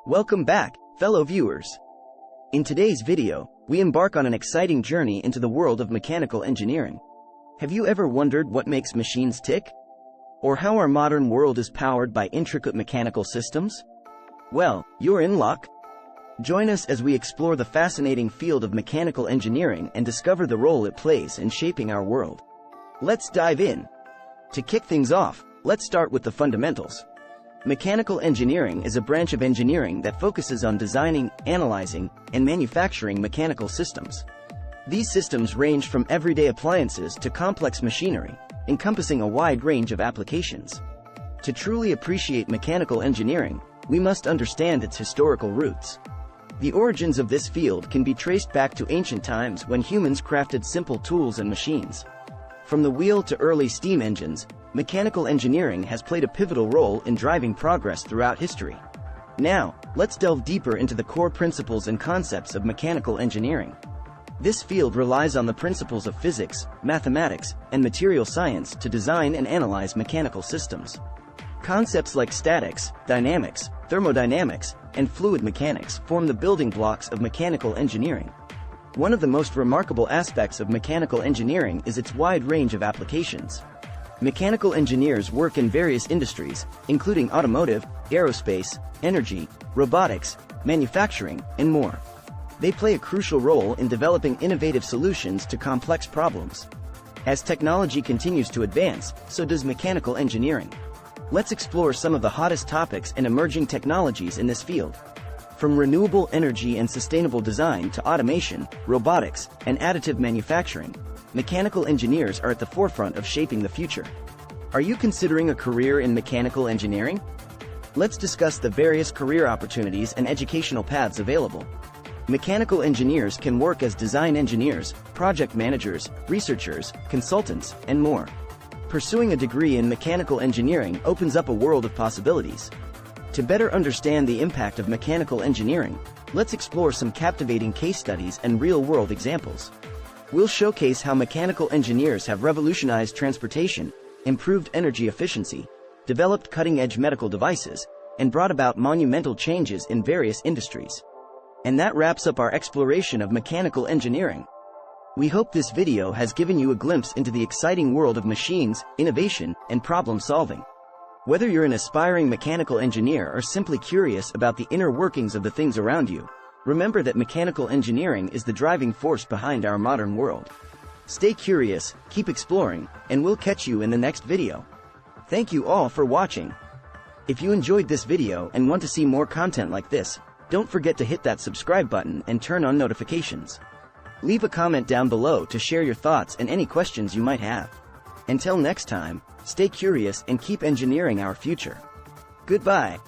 Welcome back, fellow viewers. In today's video, we embark on an exciting journey into the world of mechanical engineering. Have you ever wondered what makes machines tick? Or how our modern world is powered by intricate mechanical systems? Well, you're in luck. Join us as we explore the fascinating field of mechanical engineering and discover the role it plays in shaping our world. Let's dive in. To kick things off, let's start with the fundamentals. Mechanical engineering is a branch of engineering that focuses on designing, analyzing, and manufacturing mechanical systems. These systems range from everyday appliances to complex machinery, encompassing a wide range of applications. To truly appreciate mechanical engineering, we must understand its historical roots. The origins of this field can be traced back to ancient times when humans crafted simple tools and machines. From the wheel to early steam engines, mechanical engineering has played a pivotal role in driving progress throughout history. Now, let's delve deeper into the core principles and concepts of mechanical engineering. This field relies on the principles of physics, mathematics, and material science to design and analyze mechanical systems. Concepts like statics, dynamics, thermodynamics, and fluid mechanics form the building blocks of mechanical engineering. One of the most remarkable aspects of mechanical engineering is its wide range of applications. Mechanical engineers work in various industries, including automotive, aerospace, energy, robotics, manufacturing, and more. They play a crucial role in developing innovative solutions to complex problems. As technology continues to advance, so does mechanical engineering. Let's explore some of the hottest topics and emerging technologies in this field. From renewable energy and sustainable design to automation, robotics, and additive manufacturing, mechanical engineers are at the forefront of shaping the future. Are you considering a career in mechanical engineering? Let's discuss the various career opportunities and educational paths available. Mechanical engineers can work as design engineers, project managers, researchers, consultants, and more. Pursuing a degree in mechanical engineering opens up a world of possibilities. To better understand the impact of mechanical engineering, let's explore some captivating case studies and real-world examples. We'll showcase how mechanical engineers have revolutionized transportation, improved energy efficiency, developed cutting-edge medical devices, and brought about monumental changes in various industries. And that wraps up our exploration of mechanical engineering. We hope this video has given you a glimpse into the exciting world of machines, innovation, and problem-solving. Whether you're an aspiring mechanical engineer or simply curious about the inner workings of the things around you, remember that mechanical engineering is the driving force behind our modern world. Stay curious, keep exploring, and we'll catch you in the next video. Thank you all for watching. If you enjoyed this video and want to see more content like this, don't forget to hit that subscribe button and turn on notifications. Leave a comment down below to share your thoughts and any questions you might have. Until next time, stay curious and keep engineering our future. Goodbye.